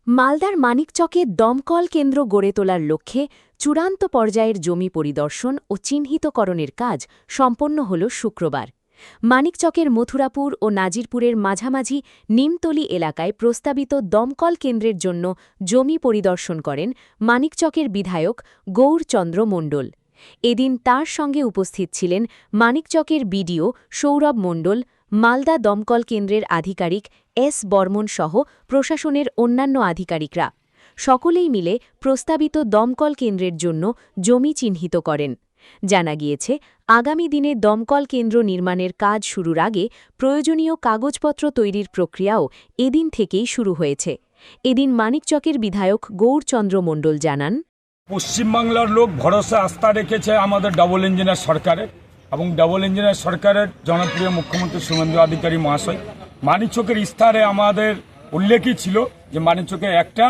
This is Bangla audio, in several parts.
মালদার মানিকচকে দমকল কেন্দ্র গড়ে তোলার লক্ষ্যে চূড়ান্ত পর্যায়ের জমি পরিদর্শন ও চিহ্নিতকরণের কাজ সম্পন্ন হল শুক্রবার। মানিকচকের মথুরাপুর ও নাজিরপুরের মাঝামাঝি নিমতলী এলাকায় প্রস্তাবিত দমকল কেন্দ্রের জন্য জমি পরিদর্শন করেন মানিকচকের বিধায়ক গৌরচন্দ্র মণ্ডল। এদিন তার সঙ্গে উপস্থিত ছিলেন মানিকচকের বিডিও সৌরভ মণ্ডল, মালদা দমকল কেন্দ্রের আধিকারিক এস বর্মন সহ প্রশাসনের অন্যান্য আধিকারিকরা। সকলেই মিলে প্রস্তাবিত দমকল কেন্দ্রের জন্য জমি চিহ্নিত করেন। জানা গিয়েছে, আগামী দিনে দমকল কেন্দ্র নির্মাণের কাজ শুরুর আগে প্রয়োজনীয় কাগজপত্র তৈরির প্রক্রিয়াও এদিন থেকেই শুরু হয়েছে। এদিন মানিকচকের বিধায়ক গৌরচন্দ্র মণ্ডল জানান, পশ্চিমবাংলার লোক ভরসা আস্থা রেখেছে আমাদের ডবল ইঞ্জিনের সরকারের এবং ডবল ইঞ্জিনের সরকারের জনপ্রিয় মুখ্যমন্ত্রী শুভেন্দু অধিকারী মহাশয়। মানিকচকের ইস্তাহারে আমাদের উল্লেখই ছিল যে মানিকচকে একটা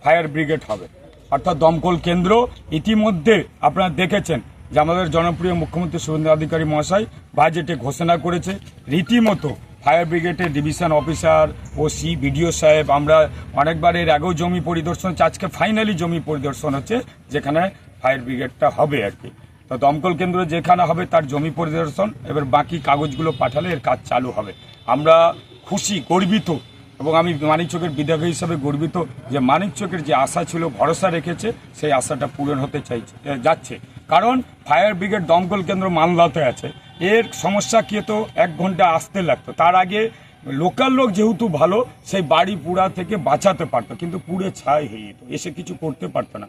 ফায়ার ব্রিগেড হবে, অর্থাৎ দমকল কেন্দ্র। ইতিমধ্যে আপনারা দেখেছেন যে আমাদের জনপ্রিয় মুখ্যমন্ত্রী শুভেন্দু অধিকারী মহাশয় বাজেটে ঘোষণা করেছে রীতিমতো ফায়ার ব্রিগেডের ডিভিশন অফিসার, ওসি, বিডিও সাহেব, আমরা অনেকবার এর আগেও জমি পরিদর্শন হচ্ছে, আজকে ফাইনালি জমি পরিদর্শন হচ্ছে যেখানে ফায়ার ব্রিগেডটা হবে আর কি। তো দমকল কেন্দ্র যেখানে হবে তার জমি পরিদর্শন, এবার বাকি কাগজগুলো পাঠালে এর কাজ চালু হবে। আমরা খুশি, গর্বিত, এবং আমি মানিকচকের বিধায়ক হিসাবে গর্বিত যে মানিকচকের যে আশা ছিল, ভরসা রেখেছে, সেই আশাটা পূরণ হতে যাচ্ছে। কারণ ফায়ার ব্রিগেড দমকল কেন্দ্র মালদাতে আছে, এর সমস্যা কি তো 1 ঘন্টা আসতে লাগতো। তার আগে লোকাল লোক যেহেতু ভালো, সেই বাড়ি পুরা থেকে বাঁচাতে পারতো, কিন্তু পুড়ে ছাই হয়ে যেত, এসে কিছু করতে পারতো না।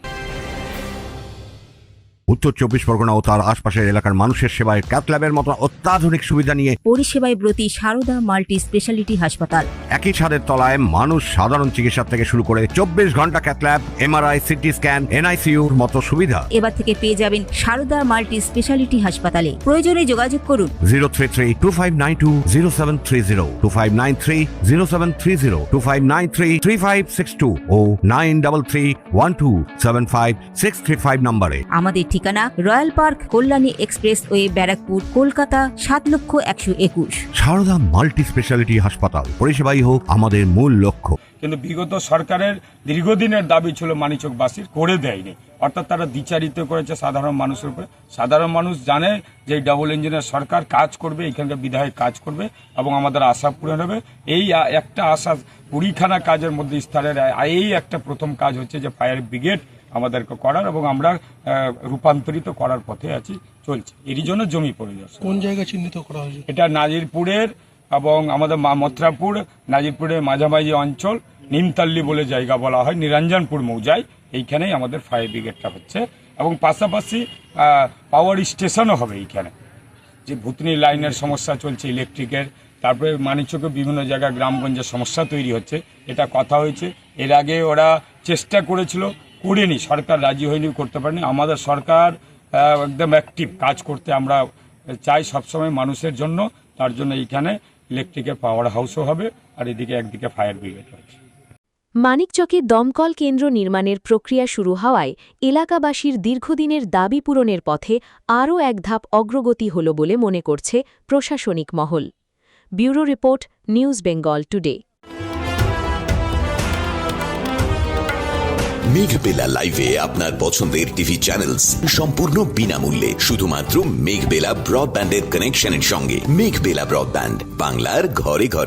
উত্তর 24 পরগনা ও তার আশপাশের এলাকার মানুষের সেবায় ক্যাথল্যাবের মতো অত্যাধুনিক সুবিধা নিয়ে পরিষেবায় ব্রতী সারদা মাল্টি স্পেশালিটি হাসপাতাল। একই ছাদের তলায় মানুষ সাধারণ চিকিৎসা থেকে শুরু করে 24 ঘন্টা ক্যাথল্যাব, এমআরআই, সিটি স্ক্যান, এনআইসিউর মতো সুবিধা এবার থেকে পেয়ে যাবেন সারদা মাল্টি স্পেশালিটি হাসপাতালে। প্রয়োজনে যোগাযোগ করুন 033-2592-0730, 2593-0730, 2593-3562 ও 9331275635 নম্বরে। আমাদের ঠিকানা royal park, Kalyani expressway, Barrackpore, Kolkata 7,01,21। Sarada multi speciality হাসপাতাল, পরিষেবাই হোক আমাদের মূল লক্ষ্য। কিন্তু বিগত সরকারের দীর্ঘদিনের দাবি ছিল মানিকচকবাসীর, করে দেয়নি, অর্থাৎ তারা দ্বিচারিত করেছে সাধারণ মানুষের উপরে। সাধারণ মানুষ জানে যে ডাবল ইঞ্জিনের সরকার কাজ করবে, এখানকার বিধায়ক কাজ করবে এবং আমাদের আশা পূরণ হবে। এই একটা আশা 20খানা কাজের মধ্যে ইস্তাহারের এই একটা প্রথম কাজ হচ্ছে যে ফায়ার ব্রিগেড আমাদেরকে করার, এবং আমরা রূপান্তরিত করার পথে আছি, চলছে। এরই জন্য জমি পরিদর্শন। কোন জায়গা চিহ্নিত করা হয়েছে? এটা নাজিরপুরের এবং আমাদের মথুরাপুর, নাজিরপুরের মাঝামাঝি অঞ্চল, নিমতলী বলে জায়গা বলা হয়, নিরঞ্জনপুর মৌজায়, এইখানেই আমাদের ফায়ার ব্রিগেডটা হচ্ছে। এবং পাশাপাশি পাওয়ার স্টেশনও হবে এইখানে, যে ভুতনি লাইনের সমস্যা চলছে ইলেকট্রিকের, তারপরে মানিকচকে বিভিন্ন জায়গায় গ্রামগঞ্জের সমস্যা তৈরি হচ্ছে, এটা কথা হয়েছে। এর আগে ওরা চেষ্টা করেছিল, করেনি, সরকার রাজি হয়নি, করতে পারেনি। আমাদের সরকার একদম অ্যাক্টিভ কাজ করতে আমরা চাই সবসময় মানুষের জন্য। তার জন্য এইখানে ইলেকট্রিকের পাওয়ার হাউসও হবে, আর এদিকে একদিকে ফায়ার ব্রিগেড হচ্ছে। মানিকচকে দমকল কেন্দ্র নির্মাণের প্রক্রিয়া শুরু হওয়ায় এলাকাবাসীর দীর্ঘদিনের দাবি পূরণের পথে আরও এক ধাপ অগ্রগতি হল বলে মনে করছে প্রশাসনিক মহল। Bureau report, news Bengal today. Meghbela লাইভে আপনার পছন্দের টিভি চ্যানেলস সম্পূর্ণ বিনামূল্যে, শুধুমাত্র মেঘবেলা ব্রডব্যান্ডের কানেকশনের সঙ্গে। মেঘবেলা ব্রডব্যান্ড, বাংলার ঘরে ঘরে।